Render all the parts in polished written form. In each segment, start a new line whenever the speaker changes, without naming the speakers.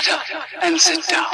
Shut up and sit down.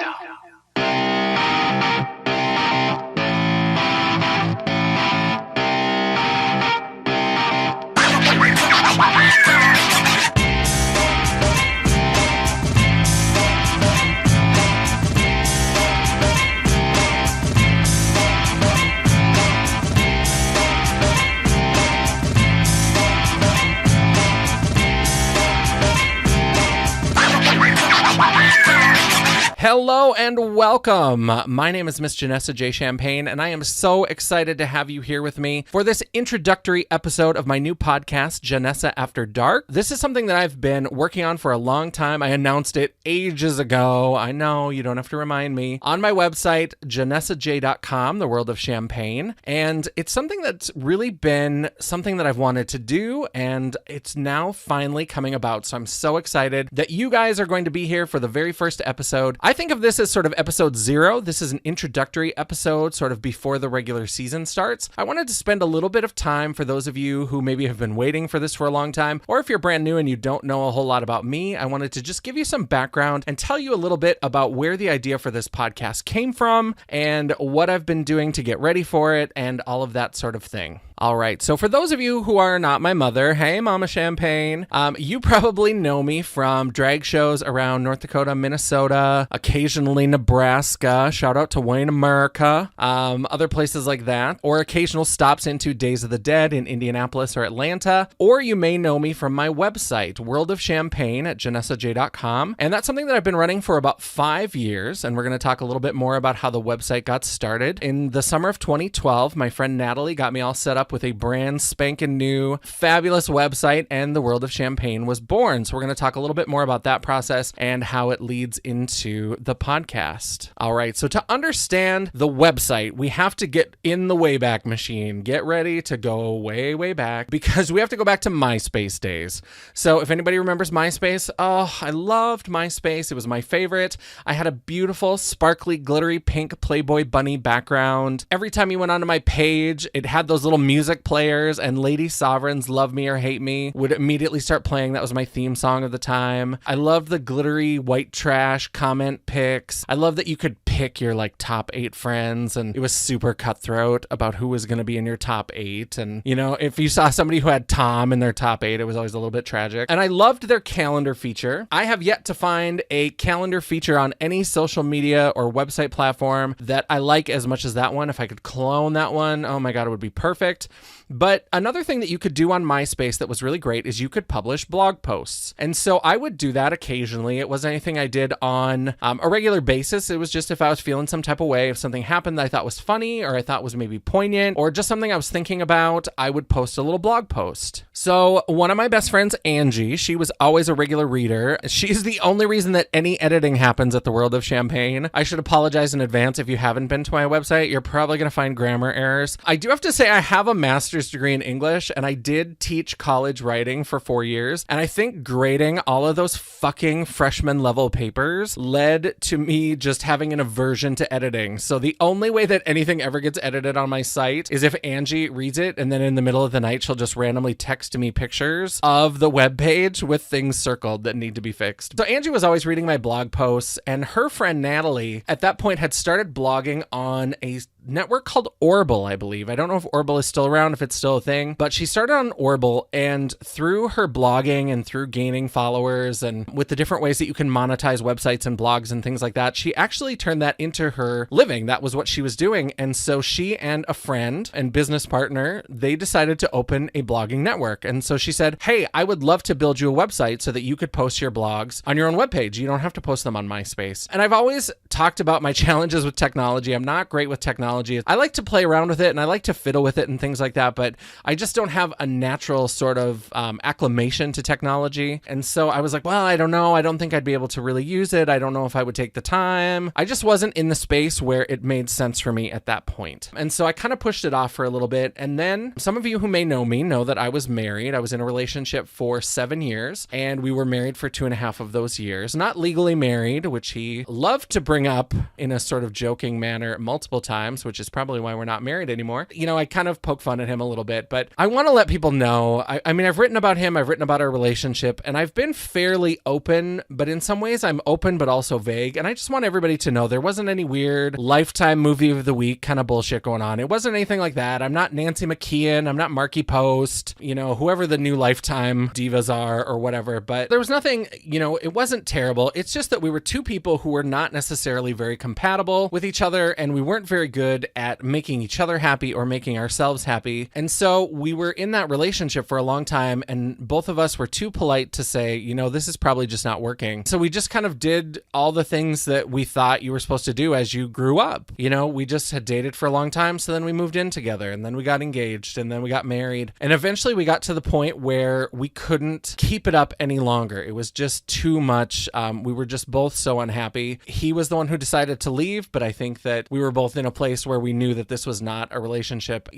Hello and welcome. My name is Miss Janessa Jaye, and I am so excited to have you here with me for this introductory episode of my new podcast, JANESSA After Dark. This is something that I've been working on for a long time. I announced it ages ago. I know, you don't have to remind me. On my website, janessajaye.com, the world of champagne. And it's something that's really been something that I've wanted to do, and it's now finally coming about. So I'm so excited that you guys are going to be here for the very first episode. I think of this as sort of episode 0. This is an introductory episode, sort of before the regular season starts. I wanted to spend a little bit of time for those of you who maybe have been waiting for this for a long time, or if you're brand new and you don't know a whole lot about me, I wanted to just give you some background and tell you a little bit about where the idea for this podcast came from and what I've been doing to get ready for it and all of that sort of thing. All right, so for those of you who are not my mother, hey Mama Champagne, you probably know me from drag shows around North Dakota, Minnesota, occasionally Nebraska, shout out to Wayne America, other places like that, or occasional stops into Days of the Dead in Indianapolis or Atlanta, or you may know me from my website, World of Champagne at janessajaye.com, and that's something that I've been running for about 5 years, and we're going to talk a little bit more about how the website got started. In the summer of 2012, my friend Natalie got me all set up with a brand spanking new, fabulous website, and the World of Champagne was born. So we're going to talk a little bit more about that process and how it leads into the podcast. All right, so to understand the website, we have to get in the Wayback Machine. Get ready to go way, way back, because we have to go back to MySpace days. So if anybody remembers MySpace, oh, I loved MySpace. It was my favorite. I had a beautiful, sparkly, glittery pink Playboy bunny background. Every time you went onto my page, it had those little music players, and Lady Sovereign's Love Me or Hate Me would immediately start playing. That was my theme song of the time. I loved the glittery white trash comment pics. I love that you could pick your like top 8 friends, and it was super cutthroat about who was going to be in your top 8. And you know, if you saw somebody who had Tom in their top 8, it was always a little bit tragic. And I loved their calendar feature. I have yet to find a calendar feature on any social media or website platform that I like as much as that one. If I could clone that one, oh my God, it would be perfect. But another thing that you could do on MySpace that was really great is you could publish blog posts. And so I would do that occasionally. It wasn't anything I did on a regular basis. It was just if I was feeling some type of way, if something happened that I thought was funny, or I thought was maybe poignant, or just something I was thinking about, I would post a little blog post. So one of my best friends, Angie, she was always a regular reader. She's the only reason that any editing happens at the World of Champagne. I should apologize in advance if you haven't been to my website. You're probably going to find grammar errors. I do have to say I have a master's degree in English, and I did teach college writing for 4 years, and I think grading all of those fucking freshman level papers led to me just having an aversion to editing. So the only way that anything ever gets edited on my site is if Angie reads it, and then in the middle of the night she'll just randomly text me pictures of the web page with things circled that need to be fixed. So Angie was always reading my blog posts, and her friend Natalie at that point had started blogging on a network called Orbital, I believe. I don't know if Orbital is still around, if it's still a thing, but she started on Orbital, and through her blogging and through gaining followers and with the different ways that you can monetize websites and blogs and things like that, she actually turned that into her living. That was what she was doing. And so she and a friend and business partner, they decided to open a blogging network. And so she said, hey, I would love to build you a website so that you could post your blogs on your own webpage. You don't have to post them on MySpace. And I've always talked about my challenges with technology. I'm not great with technology. I like to play around with it, and I like to fiddle with it and things like that, but I just don't have a natural sort of acclimation to technology. And so I was like, well, I don't know. I don't think I'd be able to really use it. I don't know if I would take the time. I just wasn't in the space where it made sense for me at that point. And so I kind of pushed it off for a little bit. And then some of you who may know me know that I was married. I was in a relationship for 7 years, and we were married for 2.5 of those years. Not legally married, which he loved to bring up in a sort of joking manner multiple times, which is probably why we're not married anymore. I kind of poke fun at him a little bit, but I want to let people know, I mean, I've written about him, I've written about our relationship, and I've been fairly open, but in some ways I'm open but also vague, and I just want everybody to know there wasn't any weird Lifetime movie of the week kind of bullshit going on. It wasn't anything like that. I'm not Nancy McKeon, I'm not Marky Post, whoever the new Lifetime divas are or whatever, but there was nothing, it wasn't terrible. It's just that we were two people who were not necessarily very compatible with each other, and we weren't very good at making each other happy or making ourselves happy. And so we were in that relationship for a long time, and both of us were too polite to say, this is probably just not working. So we just kind of did all the things that we thought you were supposed to do as you grew up. We just had dated for a long time, so then we moved in together, and then we got engaged, and then we got married. And eventually we got to the point where we couldn't keep it up any longer. It was just too much. We were just both so unhappy. He was the one who decided to leave, but I think that we were both in a place where we knew that this was not a relationship.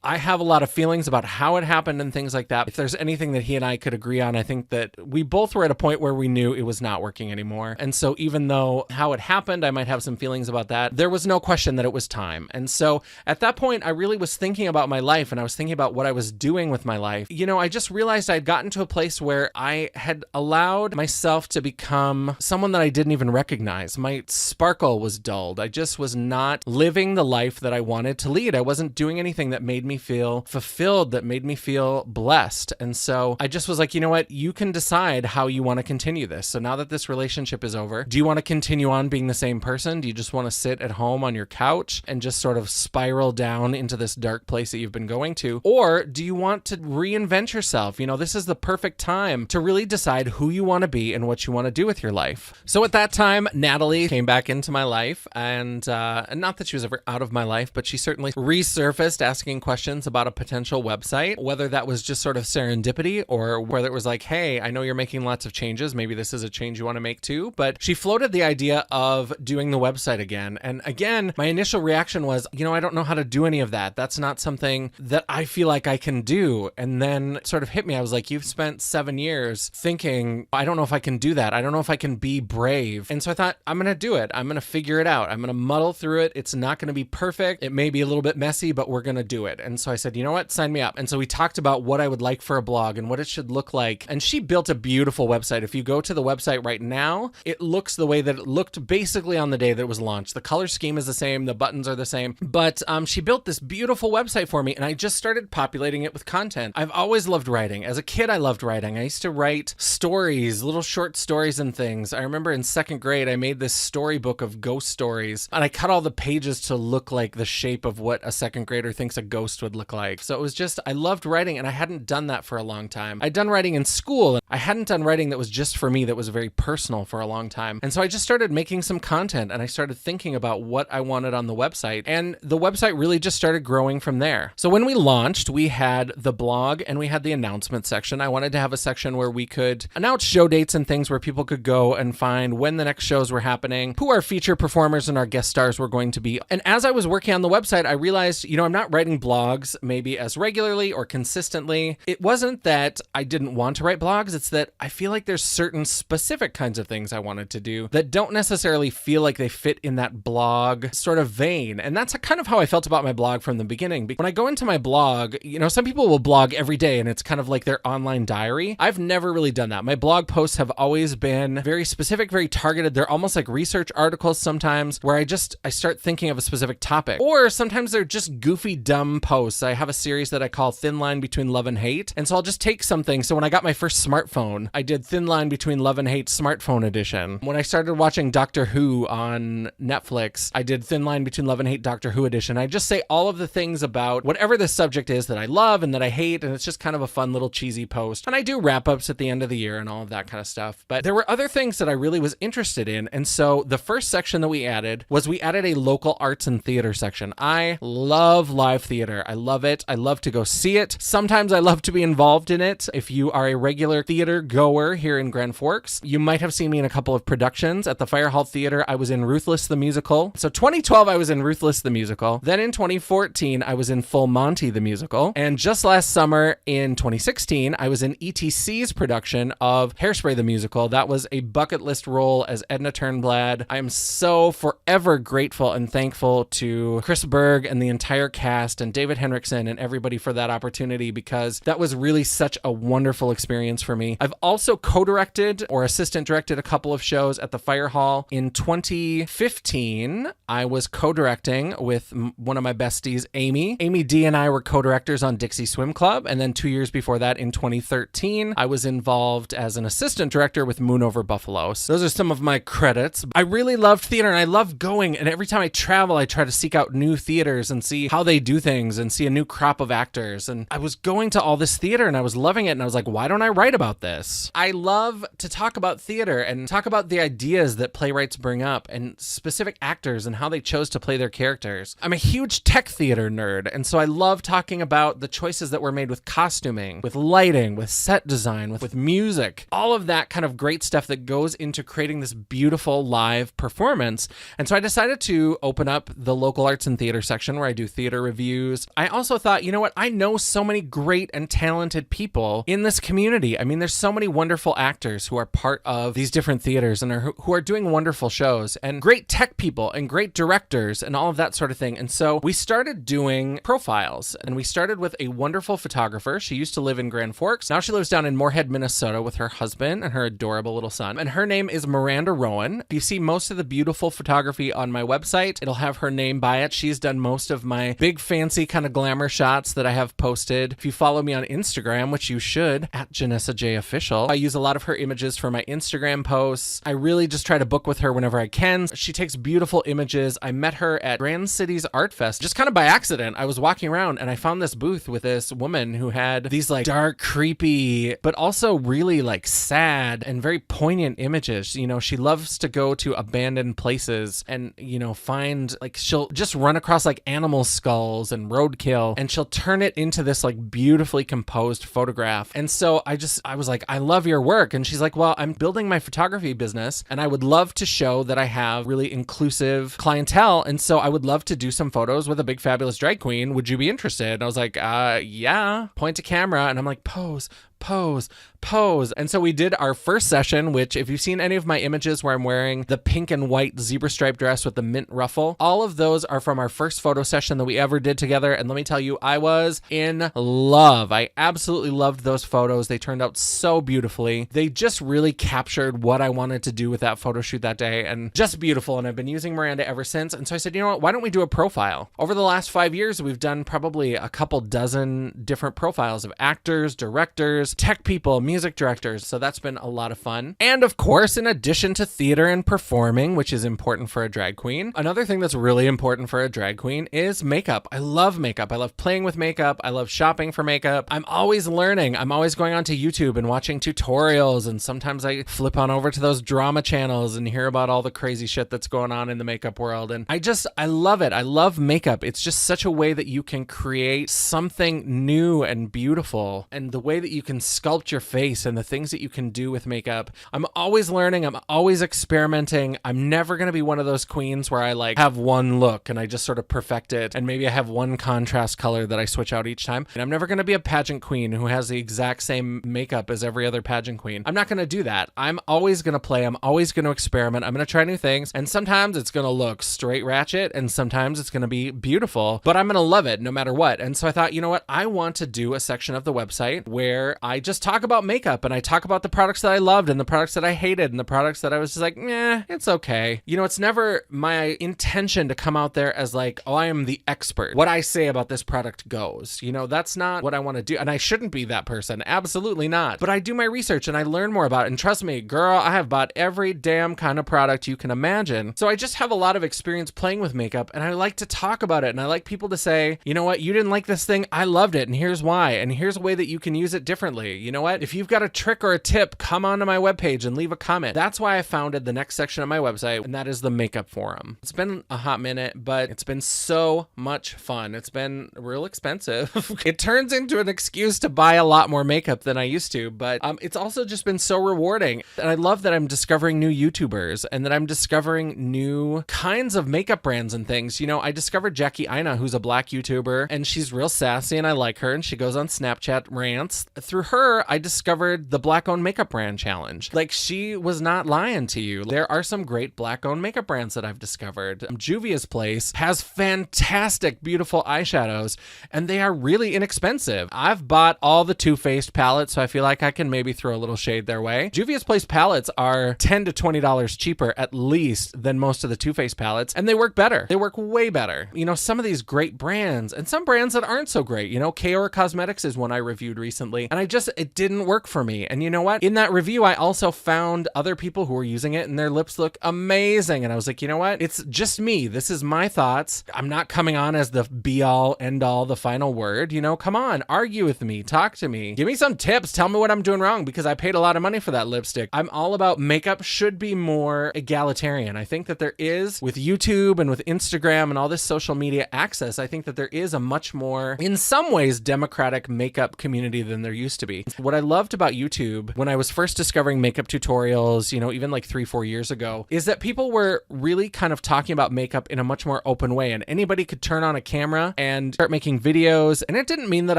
I have a lot of feelings about how it happened and things like that. If there's anything that he and I could agree on, I think that we both were at a point where we knew it was not working anymore. And so even though how it happened, I might have some feelings about that, there was no question that it was time. And so at that point, I really was thinking about my life, and I was thinking about what I was doing with my life. I just realized I'd gotten to a place where I had allowed myself to become someone that I didn't even recognize. My sparkle was dulled. I just was not living the life that I wanted to lead. I wasn't doing anything that made me feel fulfilled, that made me feel blessed. And so I just was like, you know what? You can decide how you want to continue this. So now that this relationship is over, do you want to continue on being the same person? Do you just want to sit at home on your couch and just sort of spiral down into this dark place that you've been going to? Or do you want to reinvent yourself? This is the perfect time to really decide who you want to be and what you want to do with your life. So at that time, Natalie came back into my life, and not that she was ever out of my life, but she certainly resurfaced asking questions about a potential website, whether that was just sort of serendipity or whether it was like, hey, I know you're making lots of changes. Maybe this is a change you want to make too. But she floated the idea of doing the website again. And again, my initial reaction was, I don't know how to do any of that. That's not something that I feel like I can do. And then it sort of hit me. I was like, you've spent 7 years thinking, I don't know if I can do that. I don't know if I can be brave. And so I thought, I'm going to do it. I'm going to figure it out. I'm going to muddle through it. It's not going to be perfect. It may be a little bit messy, but we're going to do it. And so I said, you know what? Sign me up. And so we talked about what I would like for a blog and what it should look like. And she built a beautiful website. If you go to the website right now, it looks the way that it looked basically on the day that it was launched. The color scheme is the same. The buttons are the same. But she built this beautiful website for me, and I just started populating it with content. I've always loved writing. As a kid, I loved writing. I used to write stories, little short stories and things. I remember in second grade, I made this storybook of ghost stories, and I cut all the pages to look like the shape of what a second grader thinks a ghost would look like. So it was just, I loved writing, and I hadn't done that for a long time. I'd done writing in school, and I hadn't done writing that was just for me, that was very personal for a long time. And so I just started making some content, and I started thinking about what I wanted on the website, and the website really just started growing from there. So when we launched, we had the blog and we had the announcement section. I wanted to have a section where we could announce show dates and things where people could go and find when the next shows were happening, who our feature performers and our guest stars were going to be. And as I was working on the website, I realized, I'm not writing blogs maybe as regularly or consistently. It wasn't that I didn't want to write blogs. It's that I feel like there's certain specific kinds of things I wanted to do that don't necessarily feel like they fit in that blog sort of vein. And that's kind of how I felt about my blog from the beginning. When I go into my blog, some people will blog every day and it's kind of like their online diary. I've never really done that. My blog posts have always been very specific, very targeted. They're almost like research articles sometimes where I start thinking of a specific topic. Or sometimes they're just goofy, dumb posts. I have a series that I call Thin Line Between Love and Hate. And so I'll just take something. So when I got my first smartphone, I did Thin Line Between Love and Hate Smartphone Edition. When I started watching Doctor Who on Netflix, I did Thin Line Between Love and Hate Doctor Who Edition. I just say all of the things about whatever the subject is that I love and that I hate, and it's just kind of a fun little cheesy post. And I do wrap-ups at the end of the year and all of that kind of stuff. But there were other things that I really was interested in, and so the first section that we added a local arts and theater section. I love live theater. I love it. I love to go see it. Sometimes I love to be involved in it. If you are a regular theater goer here in Grand Forks, you might have seen me in a couple of productions. At the Fire Hall Theater, I was in Ruthless the Musical. So 2012, I was in Ruthless the Musical. Then in 2014, I was in Full Monty the Musical. And just last summer in 2016, I was in ETC's production of Hairspray the Musical. That was a bucket list role as Edna Turnblad. I am so forever grateful and thankful grateful to Chris Berg and the entire cast and David Henriksen and everybody for that opportunity, because that was really such a wonderful experience for me. I've also co-directed or assistant directed a couple of shows at the Fire Hall. In 2015, I was co-directing with one of my besties, Amy. Amy D and I were co-directors on Dixie Swim Club. And then 2 years before that, in 2013, I was involved as an assistant director with Moon Over Buffalo. So those are some of my credits. I really loved theater and I love going. And every time I travel, I try to seek out new theaters and see how they do things and see a new crop of actors. And I was going to all this theater and I was loving it. And I was like, why don't I write about this? I love to talk about theater and talk about the ideas that playwrights bring up and specific actors and how they chose to play their characters. I'm a huge tech theater nerd. And so I love talking about the choices that were made with costuming, with lighting, with set design, with music, all of that kind of great stuff that goes into creating this beautiful live performance. And so I decided to open up the local arts and theater section where I do theater reviews. I also thought, you know what? I know so many great and talented people in this community. I mean, there's so many wonderful actors who are part of these different theaters and who are doing wonderful shows, and great tech people and great directors and all of that sort of thing. And so we started doing profiles, and we started with a wonderful photographer. She used to live in Grand Forks. Now she lives down in Moorhead, Minnesota with her husband and her adorable little son. And her name is Miranda Rowan. If you see most of the beautiful photography on my website, it'll have her name by it. She's done most of my big fancy kind of glamour shots that I have posted. If you follow me on Instagram, which you should, at Janessa Jaye Official, I use a lot of her images for my Instagram posts. I really just try to book with her whenever I can. She takes beautiful images. I met her at Grand Cities Art Fest just kind of by accident. I was walking around and I found this booth with this woman who had these like dark, creepy, but also really like sad and very poignant images. You know, she loves to go to abandoned places and, you know, find like, she'll just run across like animal skulls and roadkill, and she'll turn it into this like beautifully composed photograph. And so I was like, I love your work. And she's like, well, I'm building my photography business and I would love to show that I have really inclusive clientele. And so I would love to do some photos with a big fabulous drag queen. Would you be interested? And I was like, yeah. Point to camera. And I'm like, pose. And so we did our first session, which if you've seen any of my images where I'm wearing the pink and white zebra stripe dress with the mint ruffle, all of those are from our first photo session that we ever did together. And let me tell you, I was in love. I absolutely loved those photos. They turned out so beautifully. They just really captured what I wanted to do with that photo shoot that day, and just beautiful. And I've been using Miranda ever since. And so I said, you know what, why don't we do a profile? Over the last 5 years, we've done probably a couple dozen different profiles of actors, directors, tech people, music directors. So that's been a lot of fun. And of course, in addition to theater and performing, which is important for a drag queen, another thing that's really important for a drag queen is makeup. I love makeup. I love playing with makeup. I love shopping for makeup. I'm always learning. I'm always going onto YouTube and watching tutorials. And sometimes I flip on over to those drama channels and hear about all the crazy shit that's going on in the makeup world. And I love it. I love makeup. It's just such a way that you can create something new and beautiful, and the way that you can sculpt your face and the things that you can do with makeup. I'm always learning. I'm always experimenting. I'm never going to be one of those queens where I like have one look and I just sort of perfect it, and maybe I have one contrast color that I switch out each time. And I'm never going to be a pageant queen who has the exact same makeup as every other pageant queen. I'm not going to do that. I'm always going to play. I'm always going to experiment. I'm going to try new things. And sometimes it's going to look straight ratchet and sometimes it's going to be beautiful, but I'm going to love it no matter what. And so I thought, you know what? I want to do a section of the website where I just talk about makeup and I talk about the products that I loved and the products that I hated and the products that I was just like, it's okay. You know, it's never my intention to come out there as like, oh, I am the expert. What I say about this product goes. You know, that's not what I want to do. And I shouldn't be that person. Absolutely not. But I do my research and I learn more about it. And trust me, girl, I have bought every damn kind of product you can imagine. So I just have a lot of experience playing with makeup and I like to talk about it. And I like people to say, you know what, you didn't like this thing. I loved it. And here's why. And here's a way that you can use it differently. You know what? If you've got a trick or a tip, come onto my webpage and leave a comment. That's why I founded the next section of my website, and that is the makeup forum. It's been a hot minute, but it's been so much fun. It's been real expensive. It turns into an excuse to buy a lot more makeup than I used to, but it's also just been so rewarding. And I love that I'm discovering new YouTubers and that I'm discovering new kinds of makeup brands and things. You know, I discovered Jackie Aina, who's a black YouTuber, and she's real sassy and I like her, and she goes on Snapchat rants. Through her, I discovered the Black-owned makeup brand challenge. Like, she was not lying to you. There are some great Black-owned makeup brands that I've discovered. Juvia's Place has fantastic, beautiful eyeshadows, and they are really inexpensive. I've bought all the Too Faced palettes, so I feel like I can maybe throw a little shade their way. Juvia's Place palettes are $10 to $20 cheaper at least than most of the Too Faced palettes, and they work better. They work way better. You know, some of these great brands and some brands that aren't so great. You know, Kaora Cosmetics is one I reviewed recently, and it didn't work for me. And you know what? In that review, I also found other people who were using it and their lips look amazing. And I was like, you know what? It's just me. This is my thoughts. I'm not coming on as the be all, end all, the final word. You know, come on, argue with me, talk to me, give me some tips, tell me what I'm doing wrong, because I paid a lot of money for that lipstick. I'm all about makeup should be more egalitarian. I think that there is, with YouTube and with Instagram and all this social media access, I think that there is a much more, in some ways, democratic makeup community than there used to be. What I loved about YouTube when I was first discovering makeup tutorials, you know, even like 3-4 years ago, is that people were really kind of talking about makeup in a much more open way, and anybody could turn on a camera and start making videos. And it didn't mean that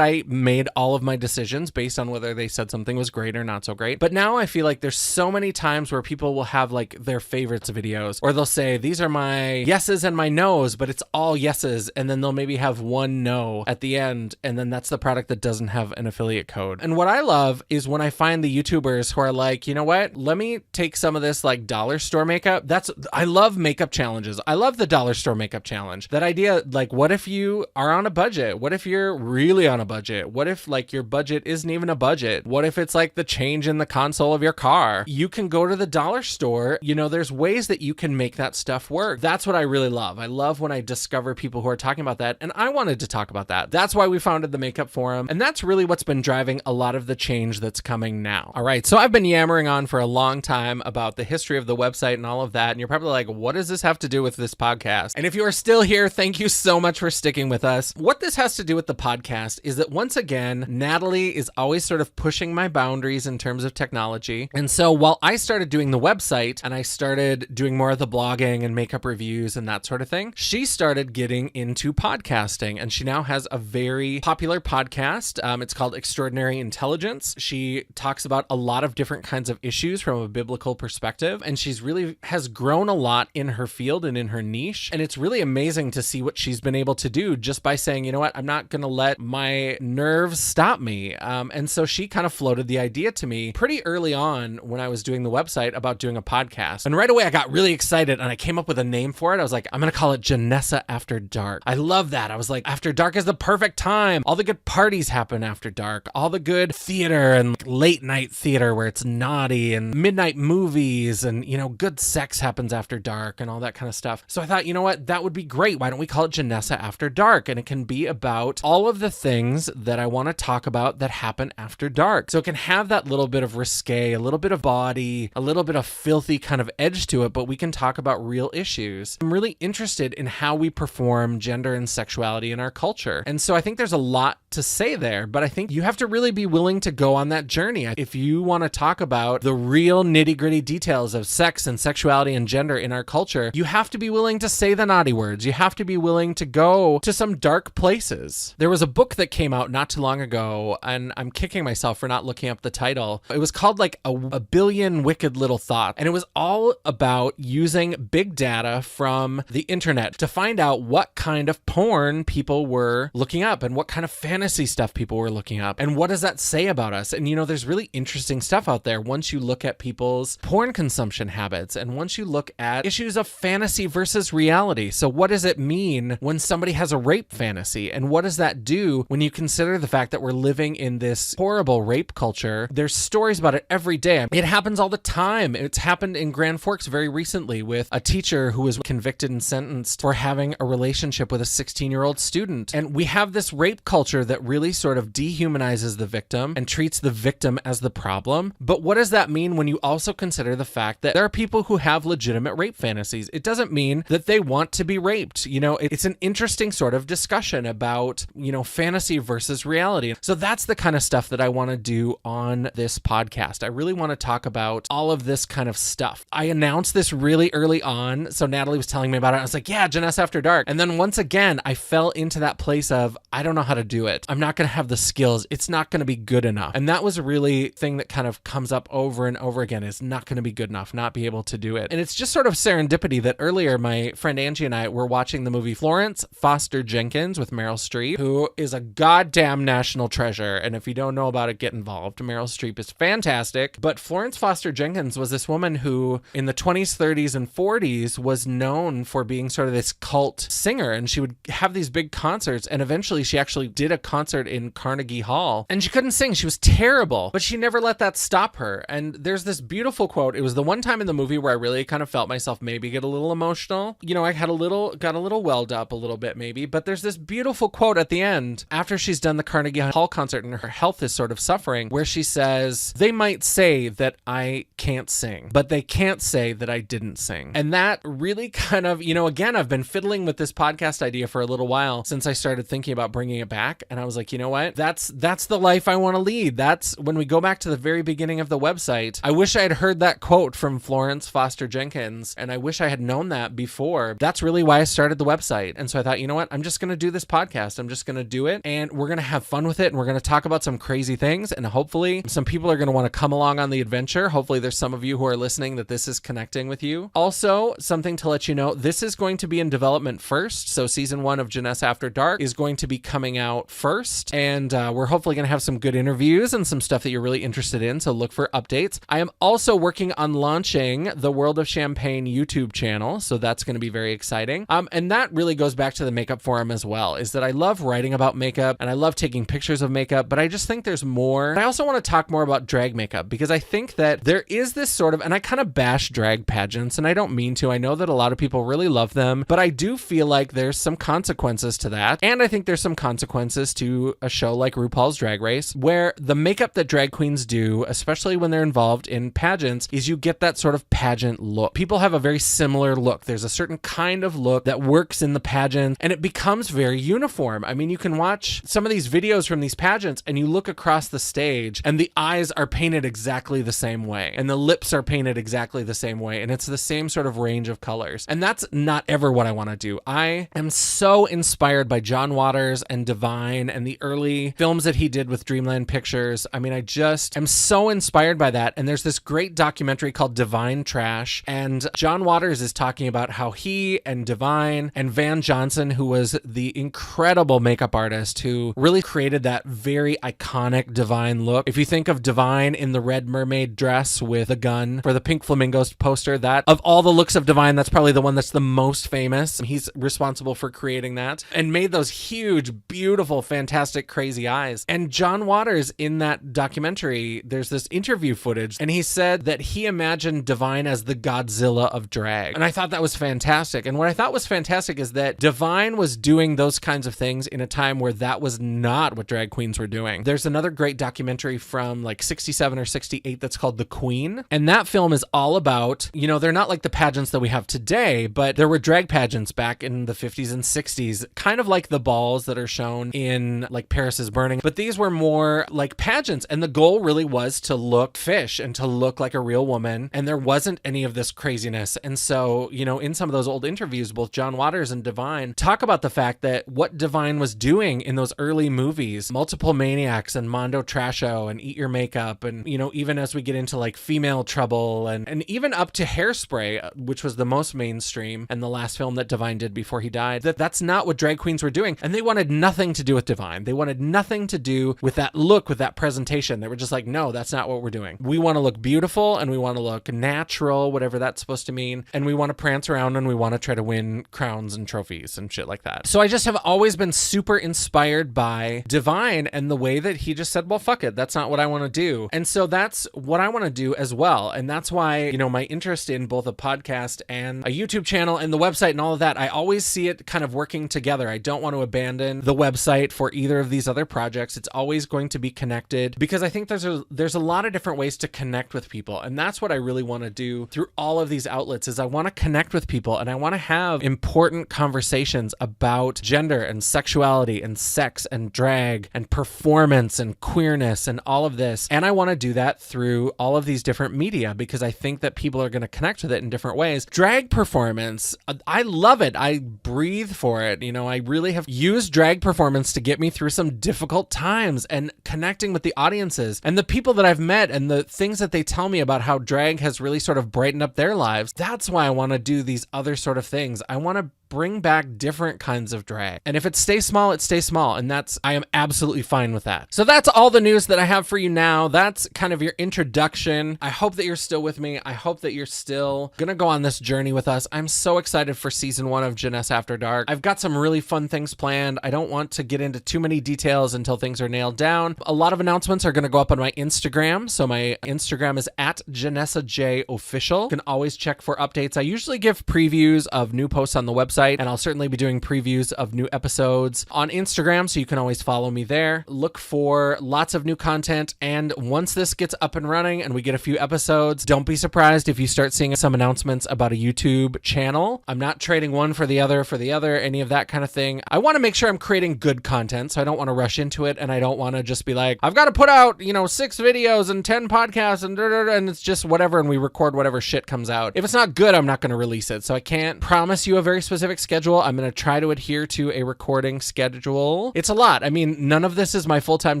I made all of my decisions based on whether they said something was great or not so great. But now I feel like there's so many times where people will have like their favorites videos, or they'll say, these are my yeses and my nos, but it's all yeses. And then they'll maybe have one no at the end. And then that's the product that doesn't have an affiliate code. And what I love is when I find the YouTubers who are like, you know what, let me take some of this like dollar store makeup. I love makeup challenges. I love the dollar store makeup challenge. That idea, like, what if you are on a budget? What if you're really on a budget? What if like your budget isn't even a budget? What if it's like the change in the console of your car? You can go to the dollar store. You know, there's ways that you can make that stuff work. That's what I really love. I love when I discover people who are talking about that, and I wanted to talk about that. That's why we founded the Makeup Forum, and that's really what's been driving a lot of the change that's coming now. All right, so I've been yammering on for a long time about the history of the website and all of that, and you're probably like, what does this have to do with this podcast? And if you are still here, thank you so much for sticking with us. What this has to do with the podcast is that, once again, Natalie is always sort of pushing my boundaries in terms of technology. And so while I started doing the website and I started doing more of the blogging and makeup reviews and that sort of thing, she started getting into podcasting, and she now has a very popular podcast. It's called Extraordinary Intelligence. She talks about a lot of different kinds of issues from a biblical perspective, and she's really has grown a lot in her field and in her niche. And it's really amazing to see what she's been able to do just by saying, you know what, I'm not going to let my nerves stop me. And so she kind of floated the idea to me pretty early on when I was doing the website about doing a podcast. And right away I got really excited and I came up with a name for it. I was like, I'm going to call it JANESSA After Dark. I love that. I was like, after dark is the perfect time. All the good parties happen after dark. All the good theater and late night theater where it's naughty, and midnight movies, and, you know, good sex happens after dark and all that kind of stuff. So I thought, you know what, that would be great. Why don't we call it JANESSA After Dark? And it can be about all of the things that I want to talk about that happen after dark. So it can have that little bit of risque, a little bit of body, a little bit of filthy kind of edge to it, but we can talk about real issues. I'm really interested in how we perform gender and sexuality in our culture. And so I think there's a lot to say there, but I think you have to really be willing to go on that journey. If you want to talk about the real nitty-gritty details of sex and sexuality and gender in our culture, you have to be willing to say the naughty words. You have to be willing to go to some dark places. There was a book that came out not too long ago, and I'm kicking myself for not looking up the title. It was called like a Billion Wicked Little Thoughts, and it was all about using big data from the internet to find out what kind of porn people were looking up and what kind of fantasy stuff people were looking up, and what does that say about us. And, you know, there's really interesting stuff out there once you look at people's porn consumption habits, and once you look at issues of fantasy versus reality. So what does it mean when somebody has a rape fantasy, and what does that do when you consider the fact that we're living in this horrible rape culture? There's stories about it every day. It happens all the time. It's happened in Grand Forks very recently with a teacher who was convicted and sentenced for having a relationship with a 16-year-old student. And we have this rape culture that really sort of dehumanizes the victim and treats the victim as the problem. But what does that mean when you also consider the fact that there are people who have legitimate rape fantasies? It doesn't mean that they want to be raped. You know, it's an interesting sort of discussion about, you know, fantasy versus reality. So that's the kind of stuff that I want to do on this podcast. I really want to talk about all of this kind of stuff. I announced this really early on. So Natalie was telling me about it. I was like, yeah, JANESSA After Dark. And then once again, I fell into that place of, I don't know how to do it. I'm not going to have the skills. It's not going to be be good enough. And that was a really thing that kind of comes up over and over again, is not going to be good enough, not be able to do it. And it's just sort of serendipity that earlier my friend Angie and I were watching the movie Florence Foster Jenkins with Meryl Streep, who is a goddamn national treasure. And if you don't know about it, get involved. Meryl Streep is fantastic. But Florence Foster Jenkins was this woman who in the 20s, 30s, and 40s was known for being sort of this cult singer. And she would have these big concerts. And eventually she actually did a concert in Carnegie Hall. And she couldn't sing. She was terrible. But she never let that stop her. And there's this beautiful quote. It was the one time in the movie where I really kind of felt myself maybe get a little emotional. You know, I got a little welled up a little bit maybe. But there's this beautiful quote at the end after she's done the Carnegie Hall concert and her health is sort of suffering, where she says, "They might say that I can't sing, but they can't say that I didn't sing." And that really kind of, you know, again, I've been fiddling with this podcast idea for a little while since I started thinking about bringing it back. And I was like, you know what? That's the life I want to lead. That's when we go back to the very beginning of the website. I wish I had heard that quote from Florence Foster Jenkins, and I wish I had known that before. That's really why I started the website. And so I thought, you know what? I'm just going to do this podcast. I'm just going to do it, and we're going to have fun with it, and we're going to talk about some crazy things, and hopefully some people are going to want to come along on the adventure. Hopefully there's some of you who are listening that this is connecting with you. Also, something to let you know, this is going to be in development first. So season 1 of JANESSA After Dark is going to be coming out first, and we're hopefully going to have some good interviews and some stuff that you're really interested in, so look for updates. I am also working on launching the World of Champagne YouTube channel, so that's going to be very exciting. And that really goes back to the makeup forum as well, is that I love writing about makeup and I love taking pictures of makeup, but I just think there's more. I also want to talk more about drag makeup, because I think that there is this sort of, and I kind of bash drag pageants, and I don't mean to. I know that a lot of people really love them, but I do feel like there's some consequences to that. And I think there's some consequences to a show like RuPaul's Drag Race, where the makeup that drag queens do, especially when they're involved in pageants, is you get that sort of pageant look. People have a very similar look. There's a certain kind of look that works in the pageant, and it becomes very uniform. I mean, you can watch some of these videos from these pageants and you look across the stage and the eyes are painted exactly the same way and the lips are painted exactly the same way, and it's the same sort of range of colors. And that's not ever what I want to do. I am so inspired by John Waters and Divine and the early films that he did with Dreamland Pictures. I mean, I just am so inspired by that. And there's this great documentary called Divine Trash, and John Waters is talking about how he and Divine and Van Johnson, who was the incredible makeup artist who really created that very iconic Divine look. If you think of Divine in the red mermaid dress with a gun for the Pink Flamingos poster, that of all the looks of Divine, that's probably the one that's the most famous. He's responsible for creating that and made those huge, beautiful, fantastic, crazy eyes. And John Waters in that documentary, there's this interview footage, and he said that he imagined Divine as the Godzilla of drag. And I thought that was fantastic. And what I thought was fantastic is that Divine was doing those kinds of things in a time where that was not what drag queens were doing. There's another great documentary from like 67 or 68 that's called The Queen. And that film is all about, you know, they're not like the pageants that we have today, but there were drag pageants back in the 50s and 60s, kind of like the balls that are shown in like Paris is Burning. But these were more like pageants. And the goal really was to look fish and to look like a real woman. And there wasn't any of this craziness. And so, you know, in some of those old interviews, both John Waters and Divine talk about the fact that what Divine was doing in those early movies, Multiple Maniacs and Mondo Trasho and Eat Your Makeup, and, you know, even as we get into like Female Trouble and even up to Hairspray, which was the most mainstream and the last film that Divine did before he died, that's not what drag queens were doing. And they wanted nothing to do with Divine. They wanted nothing to do with that look, with that presentation. They were just like, no, that's not what we're doing. We want to look beautiful and we want to look natural, whatever that's supposed to mean. And we want to prance around and we want to try to win crowns and trophies and shit like that. So I just have always been super inspired by Divine and the way that he just said, well, fuck it. That's not what I want to do. And so that's what I want to do as well. And that's why, you know, my interest in both a podcast and a YouTube channel and the website and all of that, I always see it kind of working together. I don't want to abandon the website for either of these other projects. It's always going to be connected because I think there's a lot of different ways to connect with people. And that's what I really want to do through all of these outlets is I want to connect with people and I want to have important conversations about gender and sexuality and sex and drag and performance and queerness and all of this. And I want to do that through all of these different media because I think that people are going to connect with it in different ways. Drag performance, I love it. I breathe for it. You know, I really have used drag performance to get me through some difficult times. And and connecting with the audiences and the people that I've met and the things that they tell me about how drag has really sort of brightened up their lives. That's why I want to do these other sort of things. I want to bring back different kinds of drag. And if it stays small, it stays small. And I am absolutely fine with that. So that's all the news that I have for you now. That's kind of your introduction. I hope that you're still with me. I hope that you're still gonna go on this journey with us. I'm so excited for season 1 of JANESSA After Dark. I've got some really fun things planned. I don't want to get into too many details until things are nailed down. A lot of announcements are gonna go up on my Instagram. So my Instagram is at JANESSAJOfficial. You can always check for updates. I usually give previews of new posts on the website, and I'll certainly be doing previews of new episodes on Instagram, so you can always follow me there. Look for lots of new content, and once this gets up and running and we get a few episodes, don't be surprised if you start seeing some announcements about a YouTube channel. I'm not trading one for the other, any of that kind of thing. I want to make sure I'm creating good content, so I don't want to rush into it, and I don't want to just be like, I've got to put out, 6 videos and 10 podcasts and it's just whatever, and we record whatever shit comes out. If it's not good, I'm not going to release it, so I can't promise you a very specific schedule. I'm going to try to adhere to a recording schedule. It's a lot. I mean, none of this is my full-time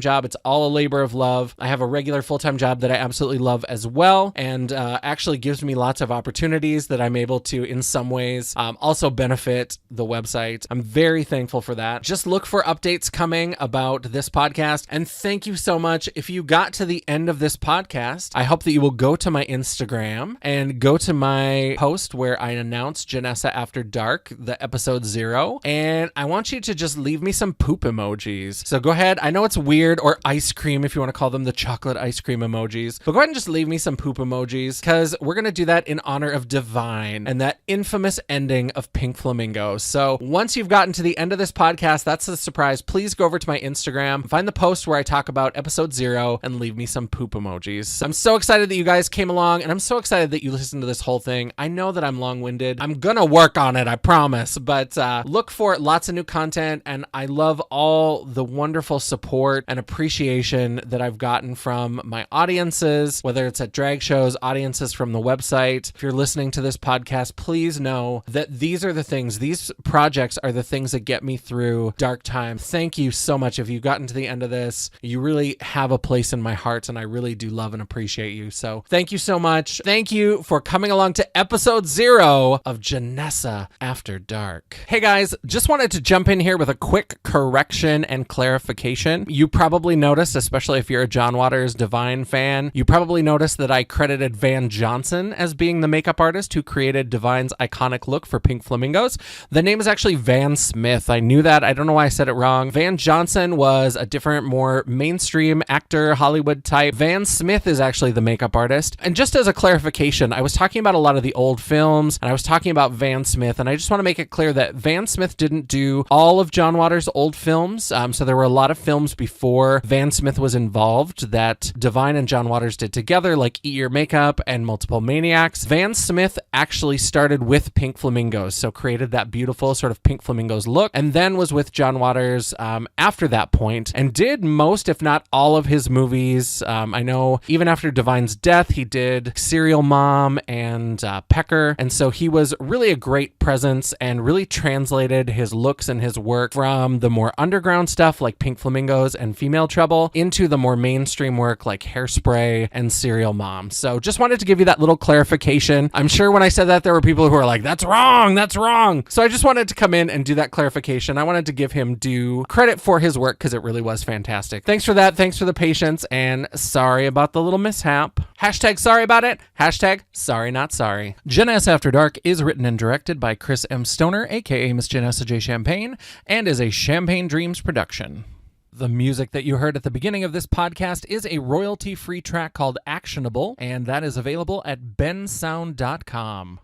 job. It's all a labor of love. I have a regular full-time job that I absolutely love as well, and actually gives me lots of opportunities that I'm able to, in some ways, also benefit the website. I'm very thankful for that. Just look for updates coming about this podcast, and thank you so much. If you got to the end of this podcast, I hope that you will go to my Instagram and go to my post where I announced JANESSA After Dark, the episode 0, and I want you to just leave me some poop emojis. So go ahead. I know it's weird, or ice cream if you want to call them the chocolate ice cream emojis, but go ahead and just leave me some poop emojis, because we're going to do that in honor of Divine and that infamous ending of Pink Flamingos. So once you've gotten to the end of this podcast, that's the surprise. Please go over to my Instagram, find the post where I talk about episode 0, and leave me some poop emojis. I'm so excited that you guys came along, and I'm so excited that you listened to this whole thing. I know that I'm long-winded. I'm gonna work on it, I promise. But look for lots of new content, and I love all the wonderful support and appreciation that I've gotten from my audiences, whether it's at drag shows, audiences from the website. If you're listening to this podcast, please know that these projects are the things that get me through dark times. Thank you so much. If you've gotten to the end of this, you really have a place in my heart, and I really do love and appreciate you. So thank you so much. Thank you for coming along to episode 0 of JANESSA After Dark. Hey guys, just wanted to jump in here with a quick correction and clarification. You probably noticed, especially if you're a John Waters Divine fan, you probably noticed that I credited Van Johnson as being the makeup artist who created Divine's iconic look for Pink Flamingos. The name is actually Van Smith. I knew that. I don't know why I said it wrong. Van Johnson was a different, more mainstream actor, Hollywood type. Van Smith is actually the makeup artist. And just as a clarification, I was talking about a lot of the old films, and I was talking about Van Smith, and I just want to make it clear that Van Smith didn't do all of John Waters' old films. So there were a lot of films before Van Smith was involved that Divine and John Waters did together, like Eat Your Makeup and Multiple Maniacs. Van Smith actually started with Pink Flamingos, so created that beautiful sort of Pink Flamingos look, and then was with John Waters after that point, and did most, if not all, of his movies. I know even after Divine's death, he did Serial Mom and Pecker, and so he was really a great presence and really translated his looks and his work from the more underground stuff like Pink Flamingos and Female Trouble into the more mainstream work like Hairspray and Serial Mom. So just wanted to give you that little clarification. I'm sure when I said that, there were people who were like, that's wrong. So I just wanted to come in and do that clarification. I wanted to give him due credit for his work because it really was fantastic. Thanks for that. Thanks for the patience, and sorry about the little mishap. Hashtag sorry about it. Hashtag sorry not sorry. JANESSA After Dark is written and directed by Chris M. Stoner, aka Miss Janessa J. Champagne, and is a Champagne Dreams production. The music that you heard at the beginning of this podcast is a royalty-free track called Actionable, and that is available at bensound.com.